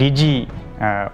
DG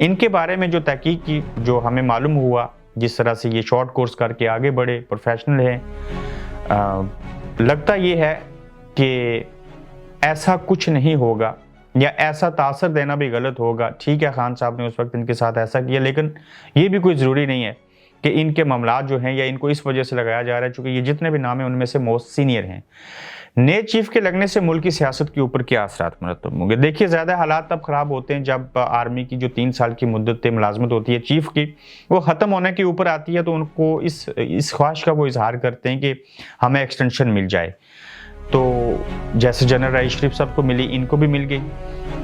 ان کے بارے میں جو تحقیق کی، جو ہمیں معلوم ہوا، جس طرح سے یہ شارٹ کورس کر کے آگے بڑھے، پروفیشنل ہیں، لگتا یہ ہے کہ ایسا کچھ نہیں ہوگا، یا ایسا تاثر دینا بھی غلط ہوگا۔ ٹھیک ہے، خان صاحب نے اس وقت ان کے ساتھ ایسا کیا، لیکن یہ بھی کوئی ضروری نہیں ہے کہ ان کے معاملات جو ہیں یا ان کو اس وجہ سے لگایا جا رہا ہے، چونکہ یہ جتنے بھی نام ہیں ان میں سے موسٹ سینئر ہیں۔ نئے چیف کے لگنے سے ملکی سیاست کے اوپر کیا اثرات مرتب ہوں گے؟ دیکھیے، زیادہ حالات تب خراب ہوتے ہیں جب آرمی کی جو 3 سال کی مدت ملازمت ہوتی ہے چیف کی، وہ ختم ہونے کے اوپر آتی ہے، تو ان کو اس خواہش کا وہ اظہار کرتے ہیں کہ ہمیں ایکسٹینشن مل جائے۔ تو جیسے جنرل رائی شریف صاحب کو ملی، ان کو بھی مل گئی۔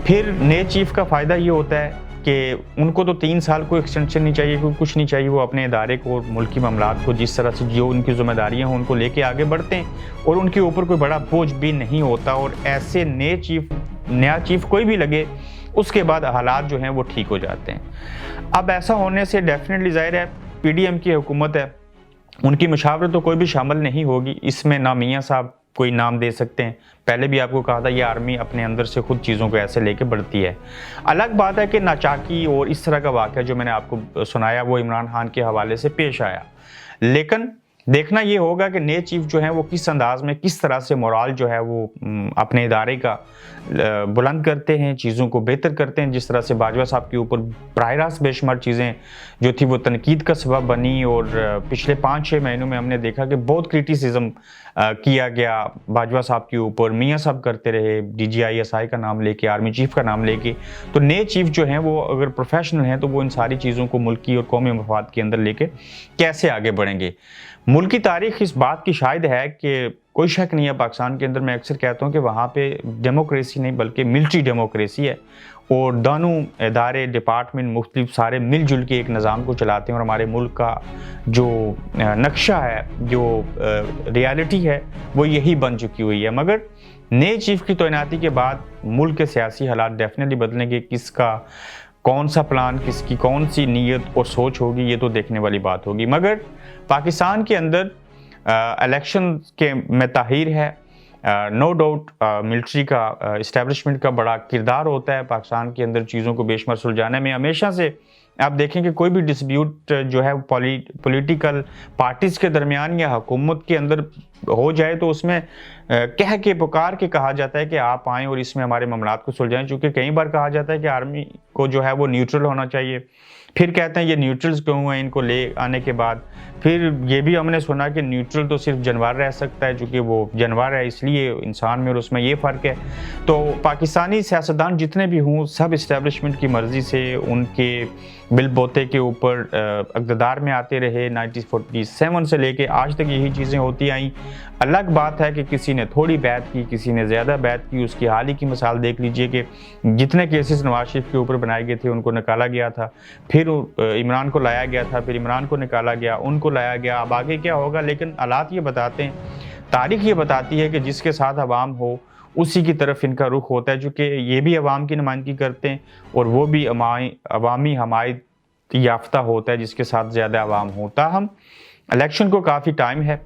پھر نئے چیف کا فائدہ یہ ہوتا ہے کہ ان کو تو 3 سال کو ایکسٹینشن نہیں چاہیے، کوئی کچھ نہیں چاہیے، وہ اپنے ادارے کو، ملکی معاملات کو جس طرح سے جو ان کی ذمہ داریاں ہیں ان کو لے کے آگے بڑھتے ہیں، اور ان کے اوپر کوئی بڑا بوجھ بھی نہیں ہوتا۔ اور ایسے نیا چیف کوئی بھی لگے، اس کے بعد حالات جو ہیں وہ ٹھیک ہو جاتے ہیں۔ اب ایسا ہونے سے ڈیفینیٹلی ظاہر ہے پی ڈی ایم کی حکومت ہے، ان کی مشاورت تو کوئی بھی شامل نہیں ہوگی اس میں، نہ میاں صاحب کوئی نام دے سکتے ہیں۔ پہلے بھی آپ کو کہا تھا، یہ آرمی اپنے اندر سے خود چیزوں کو ایسے لے کے بڑھتی ہے۔ الگ بات ہے کہ ناچاکی اور اس طرح کا واقعہ جو میں نے آپ کو سنایا وہ عمران خان کے حوالے سے پیش آیا، لیکن دیکھنا یہ ہوگا کہ نئے چیف جو ہیں وہ کس انداز میں، کس طرح سے مورال جو ہے وہ اپنے ادارے کا بلند کرتے ہیں، چیزوں کو بہتر کرتے ہیں۔ جس طرح سے باجوہ صاحب کے اوپر براہ راست بے شمار چیزیں جو تھی وہ تنقید کا سبب بنی، اور پچھلے 5-6 مہینوں میں ہم نے دیکھا کہ بہت کرٹیسزم کیا گیا باجوہ صاحب کے اوپر، میاں صاحب کرتے رہے، D G I S I کا نام لے کے، آرمی چیف کا نام لے کے۔ تو نئے چیف جو ہیں وہ اگر پروفیشنل ہیں تو وہ ان ساری چیزوں کو ملکی اور قومی مفاد کے اندر لے کے کیسے آگے بڑھیں گے۔ ملکی تاریخ اس بات کی شاہد ہے کہ کوئی شک نہیں ہے پاکستان کے اندر، میں اکثر کہتا ہوں کہ وہاں پہ ڈیموکریسی نہیں بلکہ ملٹری ڈیموکریسی ہے، اور دونوں ادارے، ڈپارٹمنٹ مختلف سارے مل جل کے ایک نظام کو چلاتے ہیں، اور ہمارے ملک کا جو نقشہ ہے، جو ریالٹی ہے، وہ یہی بن چکی ہوئی ہے۔ مگر نئے چیف کی تعیناتی کے بعد ملک کے سیاسی حالات ڈیفینیٹلی بدلیں گے، کس کا کون سا پلان، کس کی کون سی نیت اور سوچ ہوگی، یہ تو دیکھنے والی بات ہوگی۔ مگر پاکستان کے اندر الیکشن کے میں تاخیر ہے، نو ڈاؤٹ ملٹری کا، اسٹیبلشمنٹ کا بڑا کردار ہوتا ہے پاکستان کے اندر چیزوں کو بے شمار سلجھانے میں۔ ہمیشہ سے آپ دیکھیں کہ کوئی بھی ڈسپیوٹ جو ہے پولیٹیکل پارٹیز کے درمیان یا حکومت کے اندر ہو جائے تو اس میں کہہ کے پکار کے کہا جاتا ہے کہ آپ آئیں اور اس میں ہمارے معاملات کو سلجھائیں، چونکہ کئی بار کہا جاتا ہے کہ آرمی کو جو ہے وہ نیوٹرل ہونا چاہیے، پھر کہتے ہیں یہ نیوٹرلز کیوں ہیں ان کو لے آنے کے بعد، پھر یہ بھی ہم نے سنا کہ نیوٹرل تو صرف جانور رہ سکتا ہے، چونکہ وہ جانور ہے اس لیے انسان میں اور اس میں یہ فرق ہے۔ تو پاکستانی سیاستدان جتنے بھی ہوں سب اسٹیبلشمنٹ کی مرضی سے ان کے بل بوتے کے اوپر اقتدار میں آتے رہے، 1947 سے لے کے آج تک یہی چیزیں ہوتی آئیں۔ الگ بات ہے کہ کسی نے تھوڑی بیعت کی، کسی نے زیادہ بیعت کی، اس کی حال ہی کی مثال دیکھ لیجئے کہ جتنے کیسز نواز شریف کے اوپر بنائے گئے تھے ان کو نکالا گیا تھا، پھر عمران کو لایا گیا تھا، پھر عمران کو نکالا گیا، ان کو لایا گیا، اب آگے کیا ہوگا۔ لیکن حالات یہ بتاتے ہیں، تاریخ یہ بتاتی ہے کہ جس کے ساتھ عوام ہو اسی کی طرف ان کا رخ ہوتا ہے، چونکہ یہ بھی عوام کی نمائندگی کرتے ہیں اور وہ بھی عوامی حمایت یافتہ ہوتا ہے جس کے ساتھ زیادہ عوام ہوتا۔ ہم الیکشن کو کافی ٹائم ہے،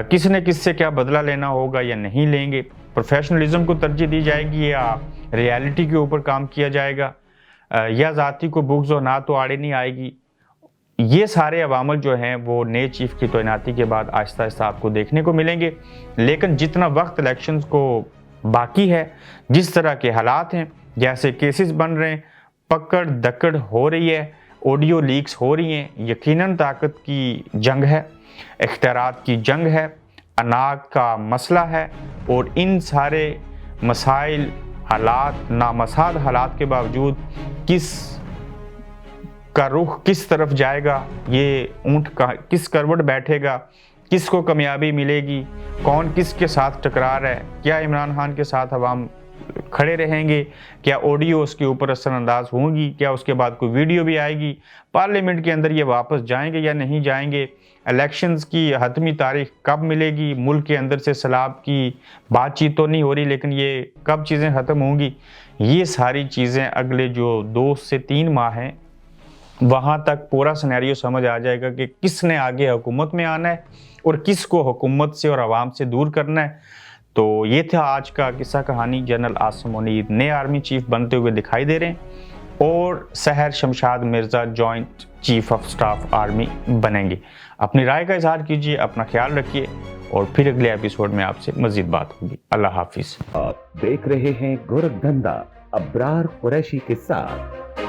کس نے کس سے کیا بدلہ لینا ہوگا یا نہیں لیں گے، پروفیشنلزم کو ترجیح دی جائے گی یا ریالٹی کے اوپر کام کیا جائے گا، یا ذاتی کو بغض و نہ تو آڑے نہیں آئے گی۔ یہ سارے عوامل جو ہیں وہ نئے چیف کی تعیناتی کے بعد آہستہ آہستہ آپ کو دیکھنے کو ملیں گے۔ لیکن جتنا وقت الیکشنز کو باقی ہے، جس طرح کے حالات ہیں، جیسے کیسز بن رہے ہیں، پکڑ دکڑ ہو رہی ہے، آڈیو لیکس ہو رہی ہیں، یقیناً طاقت کی جنگ ہے، اختیارات کی جنگ ہے، اناج کا مسئلہ ہے، اور ان سارے مسائل، حالات، نامساعد حالات کے باوجود کس کا رخ کس طرف جائے گا، یہ اونٹ کس کروٹ بیٹھے گا، کس کو کامیابی ملے گی، کون کس کے ساتھ ٹکرا رہا ہے، کیا عمران خان کے ساتھ عوام کھڑے رہیں گے، کیا آڈیو اس کے اوپر اثر انداز ہوں گی، کیا اس کے بعد کوئی ویڈیو بھی آئے گی، پارلیمنٹ کے اندر یہ واپس جائیں گے یا نہیں جائیں گے، الیکشنز کی حتمی تاریخ کب ملے گی، ملک کے اندر سے سیلاب کی بات چیت تو نہیں ہو رہی لیکن یہ کب چیزیں ختم ہوں گی، یہ ساری چیزیں اگلے جو 2 سے 3 ماہ ہیں وہاں تک پورا سینیریو سمجھ آ جائے گا کہ کس نے آگے حکومت میں آنا ہے اور کس کو حکومت سے اور عوام سے دور کرنا ہے۔ تو یہ تھا آج کا قصہ کہانی۔ جنرل عاصم منیر نئے آرمی چیف بنتے ہوئے دکھائی دے رہے ہیں، اور Sahir Shamshad Mirza joint chief of staff army بنیں گے. اپنی رائے کا اظہار کیجیے, اپنا خیال رکھیے, اور پھر اگلے ایپیسوڈ میں آپ سے مزید بات ہوگی. اللہ حافظ. آپ دیکھ رہے ہیں گورکھ دھندا ابرار قریشی کے ساتھ.